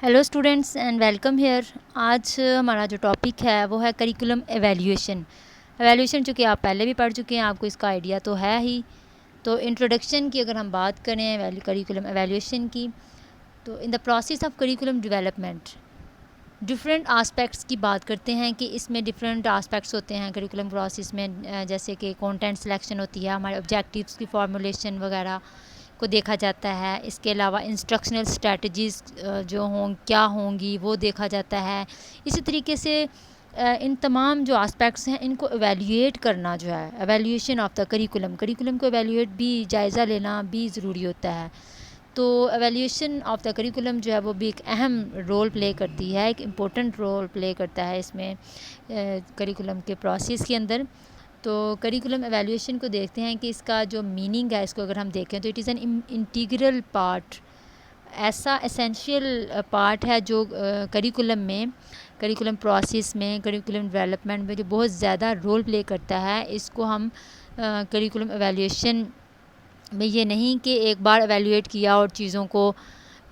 Hello students and welcome here. आज हमारा जो टॉपिक है वो है करिकुलम एवेल्यूएशन। एवेल्यूएशन चूँकि आप पहले भी पढ़ चुके हैं, आपको इसका आइडिया तो है ही। तो इंट्रोडक्शन की अगर हम बात करें करिकुलम एवेल्यूएशन की, तो in the process of curriculum development different aspects की बात करते हैं कि इसमें डिफरेंट आस्पेक्ट्स होते हैं करिकुलम प्रोसेस में, जैसे कि कंटेंट सिलेक्शन होती है, हमारे ऑब्जेक्टिव्स की फॉर्मुलेशन वगैरह को देखा जाता है। इसके अलावा इंस्ट्रक्शनल स्ट्रेटजीज़ जो क्या होंगी वो देखा जाता है। इसी तरीके से इन तमाम जो आस्पेक्ट्स हैं इनको एवेल्यूएट करना जो है, एवेल्यूएशन ऑफ द करिकुलम को एवेल्यूएट भी, जायज़ा लेना भी ज़रूरी होता है। तो एवेल्यूएशन ऑफ द करिकुलम जो है वो भी एक अहम रोल प्ले करती है, एक इम्पोर्टेंट रोल प्ले करता है इसमें करिकुलम के प्रोसेस के अंदर। तो करिकुलम एवेल्यूएशन को देखते हैं कि इसका जो मीनिंग है, इसको अगर हम देखें तो it is an integral part, ऐसा एसेंशियल पार्ट है जो करिकुलम में, करिकुलम प्रोसेस में, करिकुलम डेवलपमेंट में जो बहुत ज़्यादा रोल प्ले करता है। इसको हम करिकुलम एवेल्यूएशन में ये नहीं कि एक बार एवेल्यूएट किया और चीज़ों को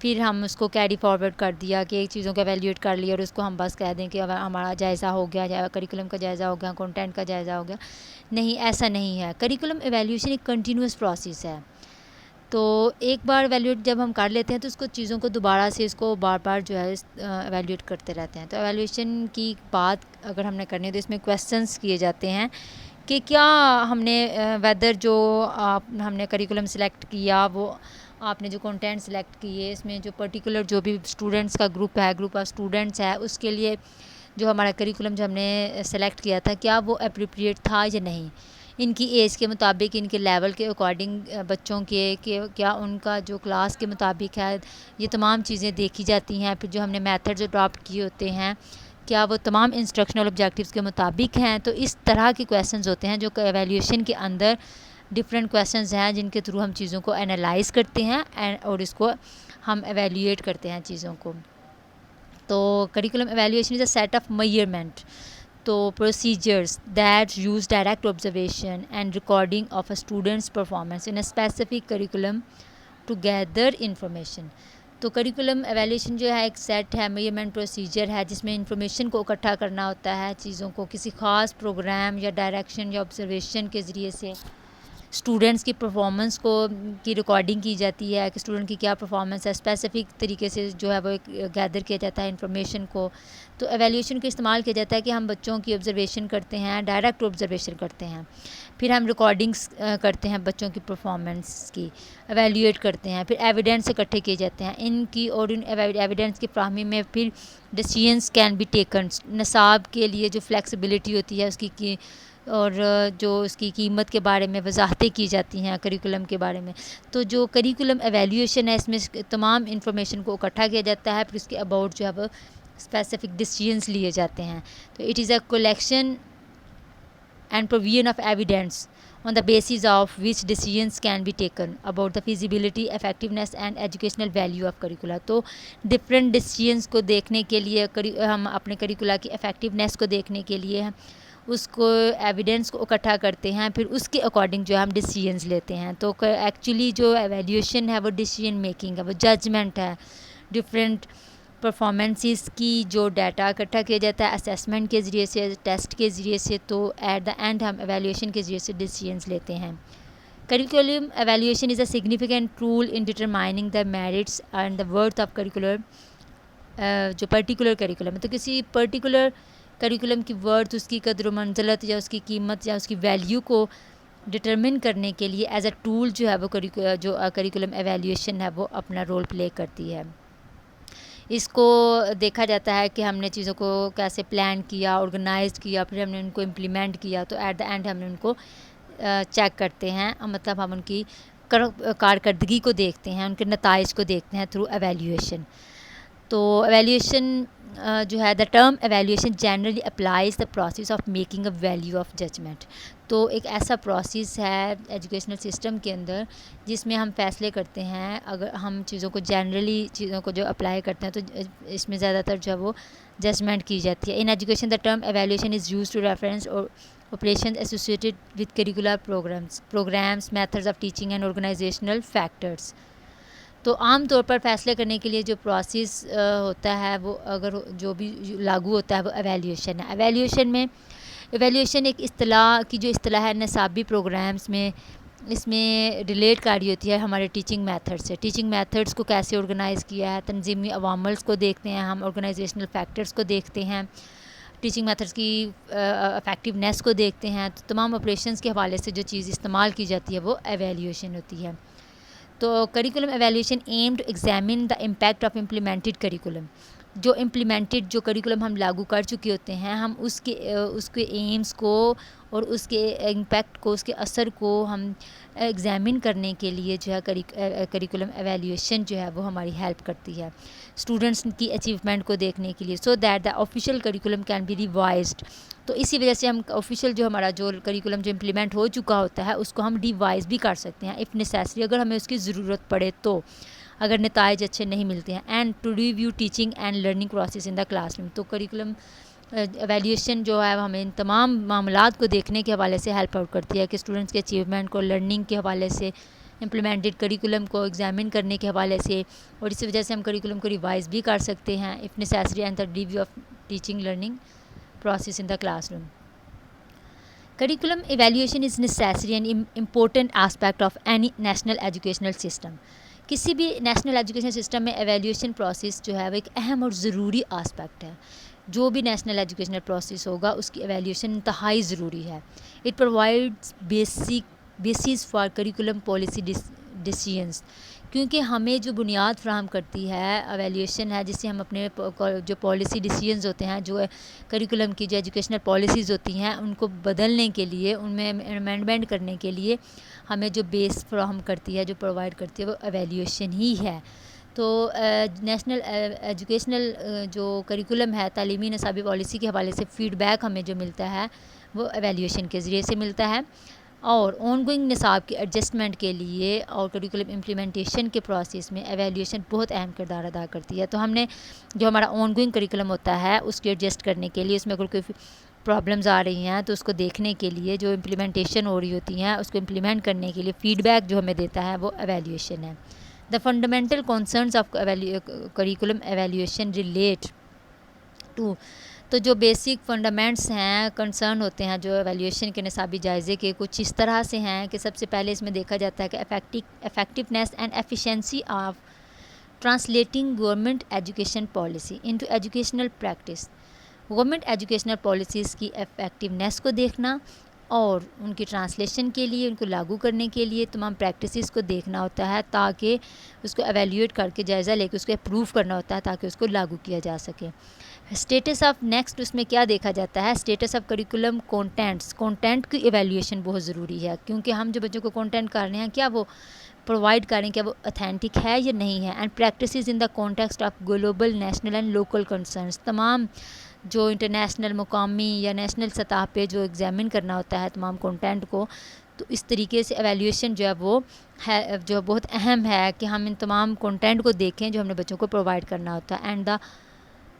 फिर हम उसको कैरी फॉरवर्ड कर दिया कि एक चीज़ों को एवेल्यूएट कर लिया और उसको हम बस कह दें कि हमारा जायज़ा हो गया, या करिकुलम का जायज़ा हो गया, कंटेंट का जायज़ा हो गया। नहीं, ऐसा नहीं है। करिकुलम एवेल्यूएशन एक कंटिन्यूस प्रोसेस है। तो एक बार एवेल्यूएट जब हम कर लेते हैं तो उसको चीज़ों को दोबारा से इसको बार बार जो है एवेल्यूएट करते रहते हैं। तो एवेल्यूएशन की बात अगर हमने करनी है तो इसमें क्वेश्चंस किए जाते हैं कि क्या हमने वेदर जो हमने करिकुलम सेलेक्ट किया, वो आपने जो कंटेंट सेलेक्ट किए, इसमें जो पर्टिकुलर जो भी स्टूडेंट्स का ग्रुप है, ग्रुप ऑफ स्टूडेंट्स है, उसके लिए जो हमारा करिकुलम जो हमने सेलेक्ट किया था, क्या वो अप्रोप्रिएट था या नहीं, इनकी एज के मुताबिक, इनके लेवल के अकॉर्डिंग, बच्चों के क्या उनका जो क्लास के मुताबिक है, ये तमाम चीज़ें देखी जाती हैं। फिर जो हमने मेथड्स अडॉप्ट किए होते हैं, क्या वो तमाम इंस्ट्रक्शनल ऑब्जेक्टिव्स के मुताबिक हैं। तो इस तरह के क्वेश्चंस होते हैं जो एवेल्यूएशन के अंदर डिफरेंट क्वेश्चंस हैं, जिनके थ्रू हम चीज़ों को एनालाइज करते हैं और इसको हम एवेल्यूएट करते हैं चीज़ों को। तो curriculum evaluation is a set of measurement, तो procedures that use direct observation and recording of a student's performance in a specific curriculum to gather information. तो करिकुलम एवेल्यूएशन जो है एक सेट है, मेजरमेंट प्रोसीजर है, जिसमें इंफॉर्मेशन को इकट्ठा करना होता है, चीज़ों को किसी ख़ास प्रोग्राम या डायरेक्शन या ऑब्जर्वेशन के ज़रिए से स्टूडेंट्स की परफॉर्मेंस को की रिकॉर्डिंग की जाती है कि स्टूडेंट की क्या परफॉर्मेंस है, स्पेसिफिक तरीके से जो है वो गैदर किया जाता है इन्फॉर्मेशन को। तो एवेल्यूएशन का इस्तेमाल किया जाता है कि हम बच्चों की ऑब्जर्वेशन करते हैं, डायरेक्ट ऑब्जर्वेशन करते हैं, फिर हम रिकॉर्डिंग्स करते हैं बच्चों की परफॉर्मेंस की, एवेल्यूएट करते हैं, फिर एविडेंस इकट्ठे किए जाते हैं इनकी, और इन एविडेंस की फ्राहमी में फिर डिसीजंस कैन बी टेकन। नसाब के लिए जो फ्लेक्सिबिलिटी होती है उसकी और जो उसकी कीमत के बारे में वजाहतें की जाती हैं करिकुलम के बारे में। तो जो करिकुलम एवेल्यूएशन है, इसमें तमाम इंफॉर्मेशन को इकट्ठा किया जाता है, फिर उसके अबाउट जो है वो स्पेसिफिक डिसीजंस लिए जाते हैं। तो it is a collection and provision of evidence on the basis of which decisions can be taken about the feasibility, effectiveness and educational value of curricula। तो डिफरेंट डिसीजंस को देखने के लिए हम अपने करिकुला की इफ़ेक्टिवनेस को देखने के लिए उसको एविडेंस को इकट्ठा करते हैं, फिर उसके अकॉर्डिंग जो है हम डिसीजंस लेते हैं। तो एक्चुअली जो एवेल्यूएशन है वो डिसीजन मेकिंग है, वो जजमेंट है। डिफरेंट परफॉर्मेंसेस की जो डाटा इकट्ठा किया जाता है असेसमेंट के ज़रिए से, टेस्ट के ज़रिए से, तो एट द एंड हम एवेल्यूएशन के ज़रिए से डिसीजंस लेते हैं। Curriculum evaluation is a significant tool in determining the merits and the worth of curricular, जो पर्टिकुलर करिकुलम है। तो किसी पर्टिकुलर करिकुलम की वर्थ, उसकी कदर मंजिलत या उसकी कीमत या उसकी वैल्यू को डिटरमिन करने के लिए एज अ टूल जो है वो करिकुलम एवेल्यूएशन है वो अपना रोल प्ले करती है। इसको देखा जाता है कि हमने चीज़ों को कैसे प्लान किया, ऑर्गेनाइज़ किया, फिर हमने उनको इम्प्लीमेंट किया। तो एट द एंड हमने उनको चेक करते हैं, मतलब हम उनकी कारकर्दगी को देखते हैं, उनके नताइज को देखते हैं थ्रू एवेल्यूएशन। तो एवेल्यूएशन जो है, the term evaluation generally applies the process of making a value of judgement. तो एक ऐसा प्रोसेस है एजुकेशनल सिस्टम के अंदर जिसमें हम फैसले करते हैं। अगर हम चीज़ों को जनरली चीज़ों को जो अप्लाई करते हैं तो इसमें ज़्यादातर जो है वो जजमेंट की जाती है। In education the term evaluation is use to reference और operation associated with curricular programmes, methods of teaching and organisational factors. तो आम तौर पर फ़ैसले करने के लिए जो प्रोसेस होता है वो अगर जो भी लागू होता है वो एवेल्यूएशन है। एवेल्यूएशन एक इस्तिलाह की जो इस्तिलाह है निसाबी प्रोग्राम्स में, इसमें रिलेट कर रही होती है हमारे टीचिंग मेथड से। टीचिंग मेथड्स को कैसे ऑर्गेनाइज़ किया है, तंजीमी अवामल्स को देखते हैं हम, ऑर्गेनाइजेशनल फैक्टर्स को देखते हैं, टीचिंग मेथड्स की इफ़ेक्टिवनेस को देखते हैं। तो तमाम ऑपरेशंस के हवाले से जो चीज़ इस्तेमाल की जाती है वो एवेल्यूएशन होती है। तो curriculum evaluation aim to examine the impact of implemented curriculum. जो इम्प्लीमेंटेड जो करिकुलम हम लागू कर चुके होते हैं, हम उसके एम्स को और उसके इम्पैक्ट को, उसके असर को हम एग्ज़ामिन करने के लिए जो है करिकुलम एवेल्यूएशन जो है वो हमारी हेल्प करती है स्टूडेंट्स की अचीवमेंट को देखने के लिए, so that the official curriculum can be revised. तो इसी वजह से हम ऑफिशियल जो हमारा जो करिकुलम जो इम्प्लीमेंट हो चुका होता है उसको हम रिवाइज भी कर सकते हैं इफ़ नेसेसरी, अगर हमें उसकी ज़रूरत पड़े तो, अगर नताइज अच्छे नहीं मिलते हैं। And to review teaching and learning process in the classroom. तो करिकुलम एवेल्यूएशन जो है हमें इन तमाम मामलात को देखने के हवाले से हेल्प आउट करती है कि स्टूडेंट्स के अचीवमेंट को लर्निंग के हवाले से, इम्प्लीमेंटेड करिकुलम को एग्जामिन करने के हवाले से, और इसी वजह से हम करिकुलम को रिवाइज भी कर सकते हैं if necessary and the review of teaching learning process in the classroom. Curriculum evaluation is necessary and important aspect of any national educational system। किसी भी नेशनल एजुकेशन सिस्टम में एवेल्यूएशन प्रोसेस जो है वो एक अहम और ज़रूरी आस्पेक्ट है। जो भी नेशनल एजुकेशनल प्रोसेस होगा उसकी एवेल्यूएशन इंतहाई ज़रूरी है। It provides basis for curriculum policy decisions, क्योंकि हमें जो बुनियाद फ्राहम करती है एवेल्यूएशन है, जिससे हम अपने जो पॉलिसी डिसीजंस होते हैं, जो करिकुलम की जो एजुकेशनल पॉलिसीज़ होती हैं उनको बदलने के लिए, उनमें अमेंडमेंट करने के लिए हमें जो बेस फ्राहम करती है, जो प्रोवाइड करती है वो एवेल्यूएशन ही है। तो नेशनल एजुकेशनल जो करिकुलम है, तालीमी निसाबी पॉलिसी के हवाले से फ़ीडबैक हमें जो मिलता है वो एवेल्यूएशन के ज़रिए से मिलता है। और ऑनगोइंग निसाब के एडजस्टमेंट के लिए और करिकुलम इम्प्लीमेंटेशन के प्रोसेस में एवेल्यूएशन बहुत अहम किरदार अदा करती है। तो हमने जो हमारा ऑनगोइंग करिकुलम होता है उसको एडजस्ट करने के लिए, उसमें अगर कोई प्रॉब्लम्स आ रही हैं तो उसको देखने के लिए, जो इम्प्लीमेंटेशन हो रही होती हैं उसको इम्प्लीमेंट करने के लिए फ़ीडबैक जो हमें देता है वो एवेल्यूएशन है। The fundamental concerns of curriculum evaluation relate to. तो जो बेसिक फंडामेंट्स हैं, कंसर्न होते हैं जो एवेल्यूएशन के निसाबी जायज़े के, कुछ इस तरह से हैं कि सबसे पहले इसमें देखा जाता है कि effectiveness and efficiency of translating government education policy into educational practice. Government educational policies की इफ़ेक्टिवनेस को देखना और उनकी ट्रांसलेशन के लिए, उनको लागू करने के लिए तमाम प्रैक्टिसेस को देखना होता है, ताकि उसको एवेल्यूएट करके जायज़ा लेके उसको अप्रूव करना होता है ताकि उसको लागू किया जा सके। स्टेटस ऑफ नेक्स्ट, उसमें क्या देखा जाता है, स्टेटस ऑफ करिकुलम कंटेंट की एवेल्यूएशन बहुत ज़रूरी है, क्योंकि हम जो बच्चों को कंटेंट कर रहे हैं क्या वो प्रोवाइड करें, क्या वो ऑथेंटिक है या नहीं है। And practices in the context of global, national and local concerns. तमाम जो इंटरनेशनल, मुकामी या नेशनल सतह पे जो एग्ज़ामिन करना होता है तमाम कंटेंट को, तो इस तरीके से एवेल्यूएशन जो है वो है, जो बहुत अहम है कि हम इन तमाम कंटेंट को देखें जो हमने बच्चों को प्रोवाइड करना होता है। And the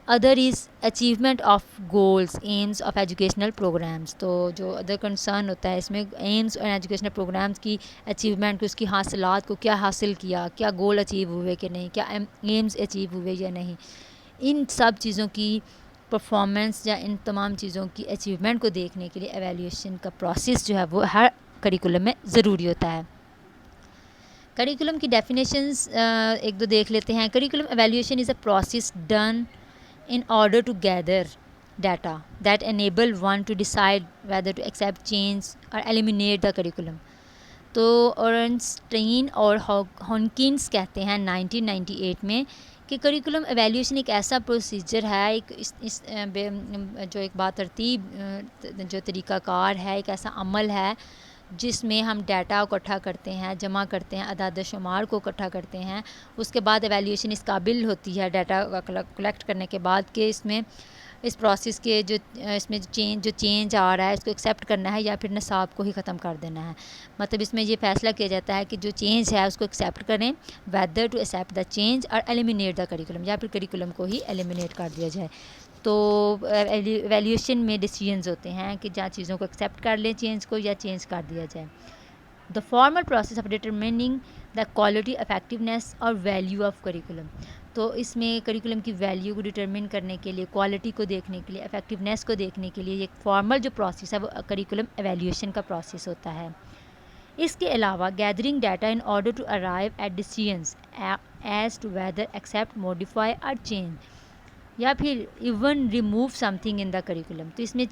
other is achievement of goals, aims of educational programs. तो जो अदर कंसर्न होता है इसमें एम्स और एजुकेशनल प्रोग्राम्स की अचीवमेंट को, उसकी हासिलात को, क्या हासिल किया, क्या गोल अचीव हुए कि नहीं, क्या एम्स अचीव हुए या नहीं, इन सब चीज़ों की परफॉर्मेंस या इन तमाम चीज़ों की अचीवमेंट को देखने के लिए एवेल्यूएशन का प्रोसेस जो है वो हर करिकुलम में ज़रूरी होता है। करिकुलम की डेफिनेशंस एक दो देख लेते हैं। Curriculum evaluation is a process done in order to gather data that enable one to decide whether to accept change or eliminate the curriculum। तो ऑरेंस्टाइन और हॉकिंस कहते हैं 1998 में कि करिकुलम एवेल्यूएशन एक ऐसा प्रोसीजर है, जो एक बातरतीब जो तरीक़ाकार है, एक ऐसा अमल है जिसमें हम डाटा को इकट्ठा करते हैं, जमा करते हैं, अदाद शुमार को इकट्ठा करते हैं। उसके बाद एवेल्यूएशन इस काबिल होती है डाटा कलेक्ट करने के बाद कि इसमें इस प्रोसेस के जो इसमें चेंज आ रहा है इसको एक्सेप्ट करना है या फिर निसाब को ही ख़त्म कर देना है। मतलब इसमें ये फैसला किया जाता है कि जो चेंज है उसको एक्सेप्ट करें, whether to accept the change और एलिमिनेट द करिकुलम, या फिर करिकुलम को ही एलिमिनेट कर दिया जाए। तो एवेल्यूएशन में डिसीजंस होते हैं कि जहाँ चीज़ों को एक्सेप्ट कर लें चेंज को, या चेंज कर दिया जाए। The formal process of determining the quality, effectiveness और वैल्यू ऑफ करिकुलम। तो इसमें करिकुलम की वैल्यू को डिटरमिन करने के लिए, क्वालिटी को देखने के लिए, इफेक्टिवनेस को देखने के लिए एक फॉर्मल जो प्रोसेस है वो करिकुलम एवेल्यूएशन का प्रोसेस होता है। इसके अलावा gathering data in order to arrive at decisions as to whether accept, modify और चेंज या फिर even remove something in the curriculum. तो इसमें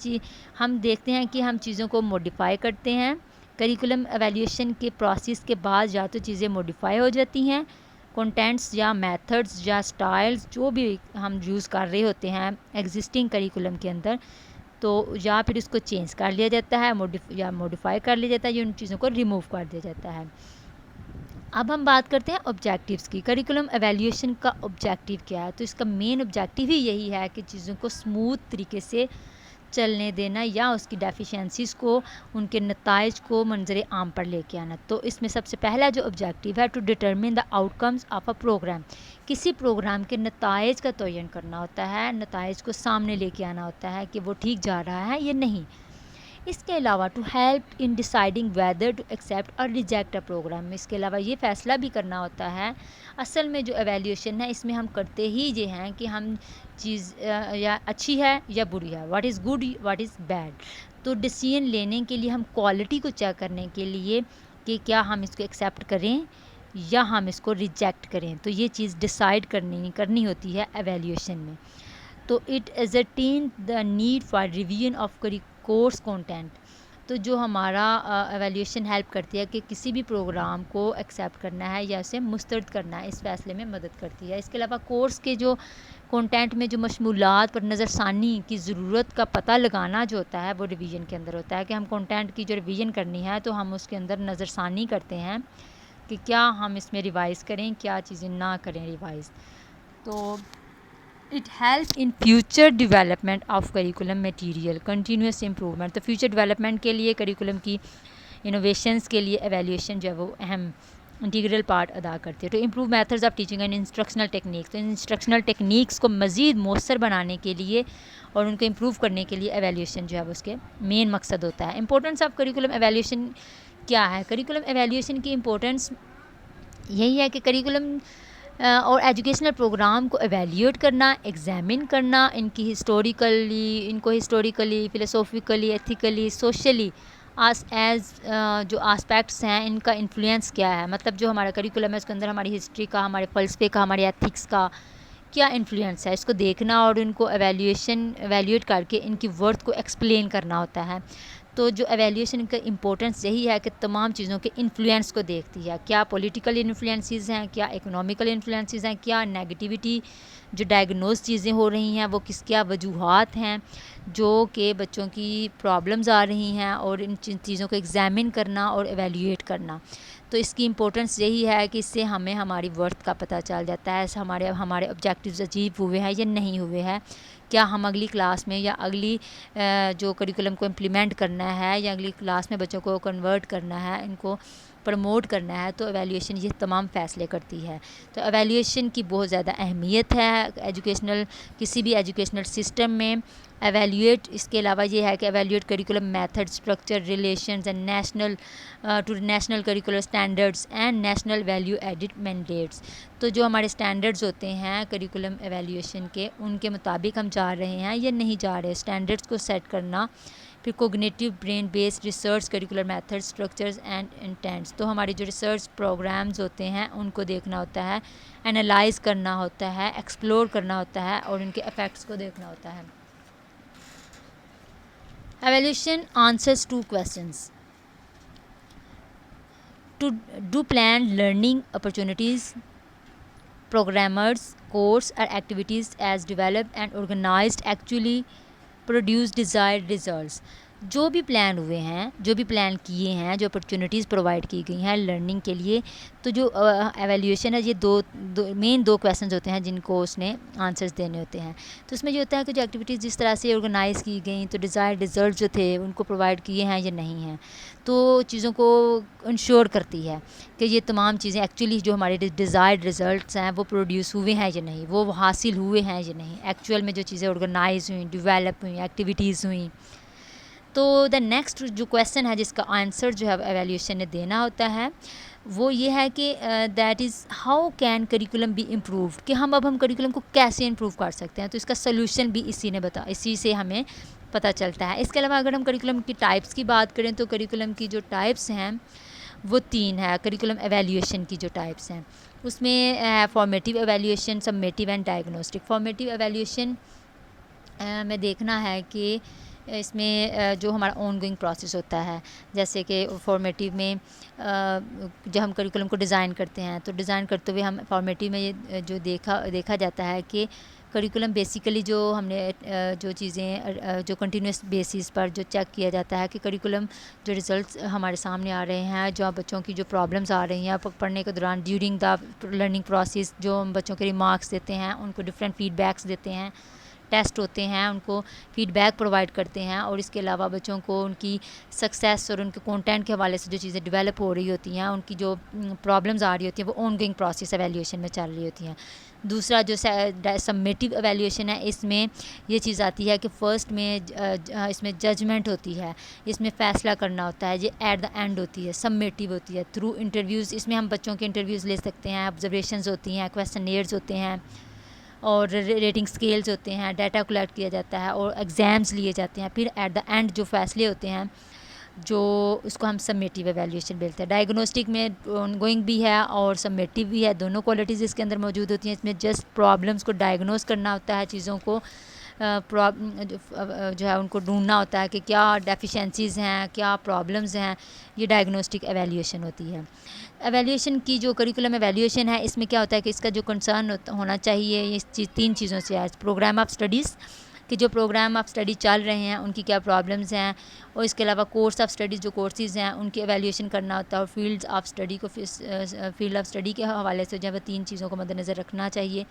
हम देखते हैं कि हम चीज़ों को मॉडिफाई करते हैं। करिकुलम एवेल्यूएशन के प्रोसेस के बाद या तो चीज़ें मॉडिफाई हो जाती हैं, कंटेंट्स या मेथड्स या स्टाइल्स जो भी हम यूज़ कर रहे होते हैं एग्जिस्टिंग करिकुलम के अंदर, तो या फिर उसको चेंज कर लिया जाता है, मॉडिफाई कर लिया जाता है, या उन चीज़ों को रिमूव कर दिया जाता है। अब हम बात करते हैं ऑब्जेक्टिव्स की। करिकुलम एवेल्यूएशन का ऑब्जेक्टिव क्या है? तो इसका मेन ऑब्जेक्टिव ही यही है कि चीज़ों को स्मूथ तरीके से चलने देना या उसकी डेफिशिएंसीज़ को, उनके नताइज को मंजर आम पर लेके आना। तो इसमें सबसे पहला जो ऑब्जेक्टिव है, to determine the outcomes of a program. किसी प्रोग्राम के नताइज का तयन करना होता है, नताइज को सामने लेके आना होता है कि वो ठीक जा रहा है या नहीं। इसके अलावा to help in deciding whether to accept और रिजेक्ट अ प्रोग्राम। इसके अलावा ये फ़ैसला भी करना होता है। असल में जो एवेल्यूएशन है इसमें हम करते ही ये हैं कि हम चीज़ या अच्छी है या बुरी है, what is good, what is bad. तो डिसीजन लेने के लिए हम क्वालिटी को चेक करने के लिए कि क्या हम इसको एक्सेप्ट करें या हम इसको रिजेक्ट करें, तो ये चीज़ डिसाइड करनी होती है एवेल्यूएशन में। तो it ascertain the need for revision of course content. तो जो हमारा एवेल्यूएशन हेल्प करती है कि किसी भी प्रोग्राम को एक्सेप्ट करना है या उसे मुस्तरद करना है, इस फैसले में मदद करती है। इसके अलावा कोर्स के जो कंटेंट में जो मशमूलात पर नज़रसानी की ज़रूरत का पता लगाना जो होता है वो रिवीजन के अंदर होता है कि हम कंटेंट की जो रिवीजन करनी है तो हम उसके अंदर नज़रसानी करते हैं कि क्या हम इसमें रिवाइज़ करें, क्या चीज़ें ना करें रिवाइज़। तो it help in future development of curriculum material, continuous improvement. तो फ्यूचर डेवलपमेंट के लिए, करिकुलम की इनोवेशंस के लिए एवेल्यूएशन जो है वो अहम इंटीग्रल पार्ट अदा करती है। तो improve methods of teaching and instructional techniques. तो इंस्ट्रक्शनल टेक्निक्स को मज़ीद मौसर बनाने के लिए और उनको इम्प्रूव करने के लिए एवेल्यूएशन जो है वो उसके मेन मकसद होता है। इंपॉर्टेंस ऑफ करिकुलम एवेल्यूएशन क्या है? करिकुलम एवेल्यूएशन की इम्पोर्टेंस यही है कि करिकुलम और एजुकेशनल प्रोग्राम को एवेल्यूएट करना, एग्जामिन करना, इनको हिस्टोरिकली, फ़िलोसॉफ़िकली, एथिकली, सोशली एज जो आस्पेक्ट्स हैं इनका इन्फ्लुएंस क्या है। मतलब जो हमारा करिकुलम है उसके अंदर हमारी हिस्ट्री का, हमारे फ़लसफ़े का, हमारे एथिक्स का क्या इन्फ्लुएंस है, इसको देखना और इनको एवेल्यूएट करके इनकी वर्थ को एक्सप्लेन करना होता है। तो जो एवेल्यूएशन का इम्पोर्टेंस यही है कि तमाम चीज़ों के इन्फ्लुएंस को देखती है। क्या पॉलिटिकल इन्फ्लुएंसेस हैं, क्या इकोनॉमिकल इन्फ्लुएंसेस हैं, क्या नेगेटिविटी जो डायग्नोज चीज़ें हो रही हैं वो क्या वजूहात हैं जो कि बच्चों की प्रॉब्लम्स आ रही हैं, और इन चीज़ों को एग्जामिन करना और एवेल्यूएट करना। तो इसकी इम्पोर्टेंस यही है कि इससे हमें हमारी वर्थ का पता चल जाता है, हमारे ऑब्जेक्टिव्स अचीव हुए हैं या नहीं हुए हैं, क्या हम अगली क्लास में या अगली जो करिकुलम को इम्प्लीमेंट करना है या अगली क्लास में बच्चों को कन्वर्ट करना है, इनको प्रमोट करना है। तो एवेल्यूएशन ये तमाम फ़ैसले करती है। तो एवेल्यूएशन की बहुत ज़्यादा अहमियत है किसी भी एजुकेशनल सिस्टम में। एवेल्यूएट इसके अलावा ये है कि evaluate curriculum method, structure, relations and national curricular standards and national value added mandates. तो जो हमारे स्टैंडर्ड्स होते हैं करिकुलम एवेल्यूएशन के, उनके मुताबिक हम जा रहे हैं या नहीं जा रहे, स्टैंडर्ड्स को सेट करना। फिर cognitive brain based research, curricular method, structures and intends. तो हमारे जो रिसर्च प्रोग्राम्स होते हैं उनको देखना होता है, एनालाइज करना होता है, एक्सप्लोर करना होता है और उनके इफ़ेक्ट्स को देखना होता है। Evaluation answers two questions. To do planned learning opportunities, programmers, course or activities as developed and organized actually produce desired results. जो भी प्लान हुए हैं, जो भी प्लान किए हैं, जो अपॉर्चुनिटीज़ प्रोवाइड की गई हैं लर्निंग के लिए, तो जो एवेल्यूएशन है ये मेन दो क्वेश्चंस होते हैं जिनको उसने आंसर्स देने होते हैं। तो उसमें ये होता है कि जो एक्टिविटीज़ जिस तरह से ऑर्गेनाइज़ की गई तो डिज़ायर्ड रिज़ल्ट जो थे उनको प्रोवाइड किए हैं या नहीं हैं, तो चीज़ों को इंश्योर करती है कि ये तमाम चीज़ें एक्चुअली जो हमारे डिज़ायर्ड रिज़ल्ट्स हैं वो प्रोड्यूस हुए हैं या नहीं, वो हासिल हुए हैं या नहीं, एक्चुअल में जो चीज़ें ऑर्गेनाइज हुई, डिवेलप हुई, एक्टिविटीज़ हुई। तो द नेक्स्ट जो क्वेश्चन है जिसका आंसर जो है एवेल्यूएशन ने देना होता है, वो ये है कि that is how can curriculum B improve, कि हम करिकुलम को कैसे इम्प्रूव कर सकते हैं। तो इसका सोल्यूशन भी इसी से हमें पता चलता है। इसके अलावा अगर हम करिकुलम की टाइप्स की बात करें तो करिकुलम की जो टाइप्स हैं वो 3 है। करिकुलम एवेल्यूएशन की जो टाइप्स हैं उसमें formative evaluation, summative and diagnostic. Formative evaluation में देखना है कि इसमें जो हमारा ऑन गोइंग प्रोसेस होता है, जैसे कि फॉर्मेटिव में जब हम करिकुलम को डिज़ाइन करते हैं तो डिज़ाइन करते हुए हम फॉर्मेटिव में ये जो देखा जाता है कि करिकुलम बेसिकली जो हमने जो चीज़ें जो कंटिन्यूस बेसिस पर जो चेक किया जाता है कि करिकुलम जो रिज़ल्ट्स हमारे सामने आ रहे हैं, जो बच्चों की जो प्रॉब्लम्स आ रही हैं पढ़ने के दौरान ड्यूरिंग द लर्निंग प्रोसेस, जो हम बच्चों के रिमार्क्स देते हैं, उनको डिफरेंट फीडबैक्स देते हैं, टेस्ट होते हैं, उनको फीडबैक प्रोवाइड करते हैं, और इसके अलावा बच्चों को उनकी सक्सेस और उनके कंटेंट के हवाले से जो चीज़ें डेवलप हो रही होती हैं, उनकी जो प्रॉब्लम्स आ रही होती हैं वो ऑन गोइंग प्रोसेस एवेल्यूएशन में चल रही होती हैं। दूसरा जो सबमेटिव एवेल्यूएशन है, इसमें ये चीज़ आती है कि फ़र्स्ट में इसमें जजमेंट होती है, इसमें फ़ैसला करना होता है, ये एट द एंड होती है। सबमेटिव होती है थ्रू इंटरव्यूज़, इसमें हम बच्चों के इंटरव्यूज़ ले सकते हैं, ऑब्जर्वेशंस होती हैं, क्वेश्चनेयर्स होते हैं और रेटिंग स्केल्स होते हैं, डाटा कलेक्ट किया जाता है और एग्ज़ाम्स लिए जाते हैं। फिर एट द एंड जो फ़ैसले होते हैं जो उसको हम सबमेटिव एवेल्यूएशन बोलते हैं। डायग्नोस्टिक में ऑनगोइंग भी है और सबमेटिव भी है, दोनों क्वालिटीज़ इसके अंदर मौजूद होती हैं। इसमें जस्ट प्रॉब्लम्स को डायग्नोस करना होता है, चीज़ों को जो है उनको ढूंढना होता है कि क्या डेफिशिएंसीज़ हैं, क्या प्रॉब्लम्स हैं। ये डायग्नोस्टिक एवेल्यूएशन होती है। एवेल्यूएशन की जो करिकुलम एवेल्यूएशन है, इसमें क्या होता है कि इसका जो कंसर्न होना चाहिए ये तीन चीज़ों से है। प्रोग्राम ऑफ स्टडीज़, कि जो प्रोग्राम ऑफ स्टडी चल रहे हैं उनकी क्या प्रॉब्लम्स हैं, और इसके अलावा कोर्स ऑफ स्टडीज़ जो कोर्सेज़ हैं उनकी एवेल्यूएशन करना होता है, और फील्ड्स ऑफ स्टडी को फील्ड ऑफ स्टडी के हवाले से जो है तीन चीज़ों को मद्देनज़र रखना चाहिए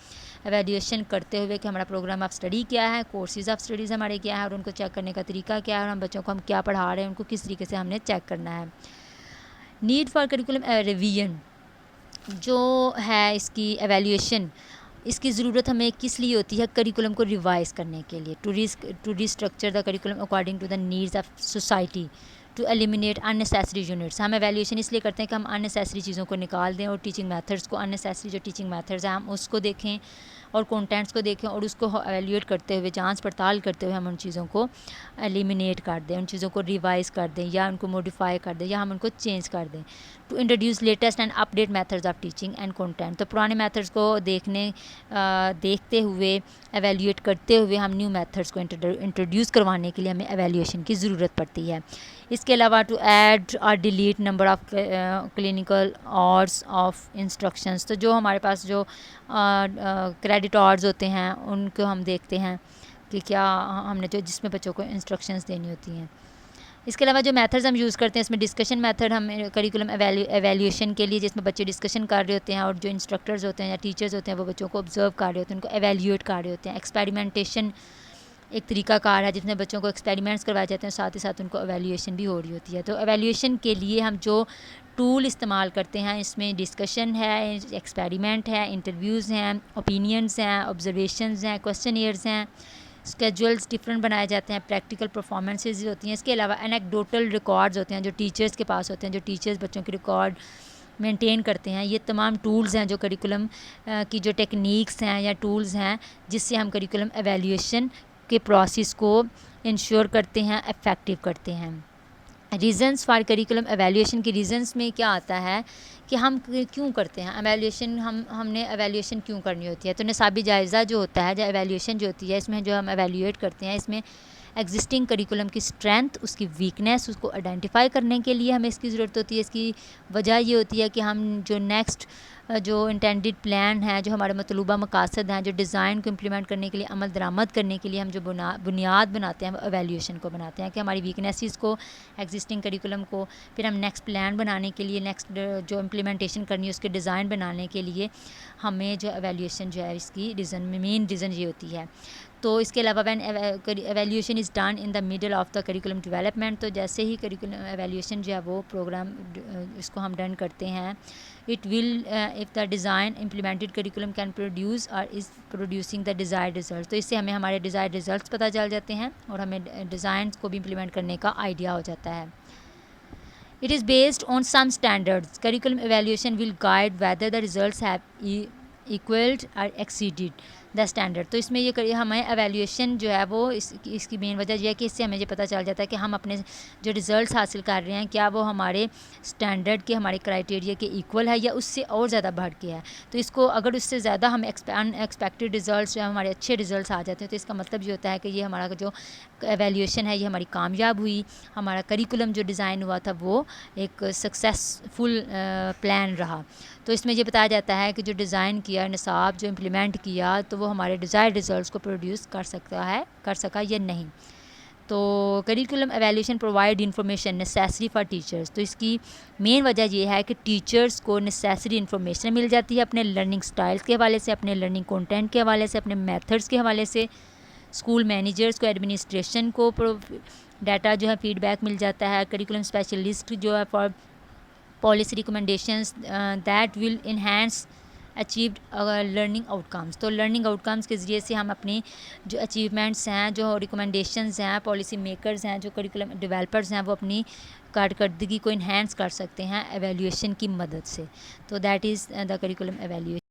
एवेल्यूएशन करते हुए कि हमारा प्रोग्राम ऑफ स्टडी क्या है, कोर्सेज़ ऑफ स्टडीज़ हमारे क्या है, और उनको चेक करने का तरीका क्या है, और हम बच्चों को हम क्या पढ़ा रहे हैं उनको किस तरीके से हमने चेक करना है। नीड फॉर करिकुलम रिवीजन जो है, इसकी एवेल्यूएशन, इसकी ज़रूरत हमें किस लिए होती है? करिकुलम को रिवाइज़ करने के लिए, to restructure the curriculum according to the needs of society, to eliminate unnecessary units. हम एवेल्यूएशन इसलिए करते हैं कि हम अननेसेसरी चीज़ों को निकाल दें और टीचिंग मेथड्स को, अननेसेसरी जो टीचिंग मेथड्स हैं हम उसको देखें और कंटेंट्स को देखें, और उसको एवेल्यूएट करते हुए, जांच पड़ताल करते हुए हम उन चीज़ों को एलिमिनेट कर दें, उन चीज़ों को रिवाइज़ कर दें या उनको मॉडिफाई कर दें या हम उनको चेंज कर दें। To introduce latest and update methods of teaching and content. तो पुराने मेथड्स को देखते हुए, एवेल्यूएट करते हुए हम न्यू मेथड्स को इंट्रोड्यूस करवाने के लिए हमें एवेल्यूएशन की ज़रूरत पड़ती है। इसके अलावा टू ऐड और delete number of clinical hours of instructions. तो जो हमारे पास जो क्रेडिट आवर्स होते हैं उनको हम देखते हैं कि क्या हमने जो जिसमें बच्चों को इंस्ट्रक्शंस देनी होती हैं। इसके अलावा जो मेथड्स हम यूज़ करते हैं इसमें डिस्कशन मेथड हम करिकुलम एवेल्यूएशन के लिए, जिसमें बच्चे डिस्कशन कर रहे होते हैं और जो इंस्ट्रक्टर्स होते हैं या टीचर्स होते हैं वो बच्चों को ऑब्जर्व कर रहे होते हैं, उनको एवेल्यूएट कर रहे होते हैं। एक्सपेरिमेंटेशन एक तरीकाकार है जिसमें बच्चों को एक्सपेरिमेंट्स करवाए जाते हैं, साथ ही साथ उनको एवेल्यूएशन भी हो रही होती है। तो एवेल्यूएशन के लिए हम जो टूल इस्तेमाल करते हैं इसमें डिस्कशन है, एक्सपेरिमेंट है, इंटरव्यूज़ हैं, ओपिनियंस हैं, ऑब्जर्वेशंस हैं, क्वेश्चनियर्स हैं, स्केजुअल्स डिफरेंट बनाए जाते हैं, प्रैक्टिकल परफॉर्मेंसेज होती हैं। इसके अलावा एनेक्डोटल रिकॉर्ड्स होते हैं जो टीचर्स के पास होते हैं, जो टीचर्स बच्चों के रिकॉर्ड मेंटेन करते हैं। ये तमाम टूल्स हैं जो करिकुलम की जो टेक्निक्स हैं या टूल्स हैं जिससे हम करिकुलम एवेल्यूएशन के प्रोसेस को इंश्योर करते हैं, इफ़ेक्टिव करते हैं। रीज़न्स फॉर करिकुलम एवेल्यूएशन के रीज़न्स में क्या आता है कि हम क्यों करते हैं एवेल्यूएशन, हमने एवेल्यूएशन क्यों करनी होती है। तो निसाबी जायज़ा जो होता है, जो एवेल्यूएशन जो होती है, इसमें जो हम एवेल्यूएट करते हैं इसमें एग्जिस्टिंग करिकुलम की स्ट्रेंथ, उसकी वीकनेस, उसको आइडेंटिफाई करने के लिए हमें इसकी ज़रूरत होती है। इसकी वजह ये होती है कि हम जो नेक्स्ट जो इंटेंडेड प्लान है, जो हमारे मतलूबा मकासद हैं, जो डिज़ाइन को इम्प्लीमेंट करने के लिए, अमल दरामद करने के लिए हम जो बुनियाद बनाते हैं वो एवेल्यूएशन को बनाते हैं कि हमारी वीकनेसेस को, एग्जिस्टिंग करिकुलम को, फिर हम नेक्स्ट प्लान बनाने के लिए, नेक्स्ट जो इम्प्लीमेंटेशन करनी है उसके डिज़ाइन बनाने के लिए हमें जो एवेल्यूएशन जो है इसकी मेन रीज़न ये होती है। तो इसके अलावा when evaluation is done in the middle of the curriculum development, तो जैसे ही करिकुलम एवेल्यूएशन जो है वो प्रोग्राम इसको हम डन करते हैं, it will if the design implemented curriculum can produce और is producing the desired result. तो इससे हमें हमारे डिज़ायर्ड रिजल्ट्स पता चल जाते हैं और हमें डिज़ाइन को भी इम्प्लीमेंट करने का आइडिया हो जाता है। It is based on some standards. Curriculum evaluation will guide whether the results have equaled or exceeded the standard. तो इसमें ये हमें एवेल्यूएशन जो है वो इसकी मेन वजह यह है कि इससे हमें ये पता चल जाता है कि हम अपने जो रिज़ल्ट्स हासिल कर रहे हैं क्या वो हमारे स्टैंडर्ड के, हमारे क्राइटेरिया के इक्वल है या उससे और ज़्यादा बढ़ के है। तो इसको अगर उससे ज़्यादा हम अनएक्सपेक्टेड रिज़ल्ट्स जो हमारे अच्छे रिज़ल्ट्स आ जाते हैं तो इसका मतलब ये होता है कि ये हमारा जो एवेल्यूएशन है ये हमारी कामयाब हुई, हमारा करिकुलम जो डिज़ाइन हुआ था वो एक सक्सेसफुल प्लान रहा। तो इसमें ये बताया जाता है कि जो डिज़ाइन किया, निसाब जो इम्प्लीमेंट किया, तो वो हमारे डिज़ायर्ड रिजल्ट्स को प्रोड्यूस कर सका या नहीं। तो curriculum evaluation provide information necessary for teachers. तो इसकी मेन वजह ये है कि टीचर्स को नेसेसरी इन्फॉर्मेशन मिल जाती है अपने लर्निंग स्टाइल्स के हवाले से, अपने लर्निंग कंटेंट के हवाले से, अपने मेथड्स के हवाले से। स्कूल मैनेजर्स को, एडमिनिस्ट्रेशन को डाटा जो है फीडबैक मिल जाता है। करिकुलम स्पेशलिस्ट जो है for policy recommendations that will enhance achieved learning outcomes. तो लर्निंग आउटकम्स के ज़रिए से हम अपनी जो अचीवमेंट्स हैं, जो रिकमेंडेशंस हैं, पॉलिसी मेकर्स हैं, जो करिकुलम डेवलपर्स हैं, वो अपनी कारकर्दगी को इन्हांस कर सकते हैं एवेल्यूएशन की मदद से। तो that is the curriculum evaluation.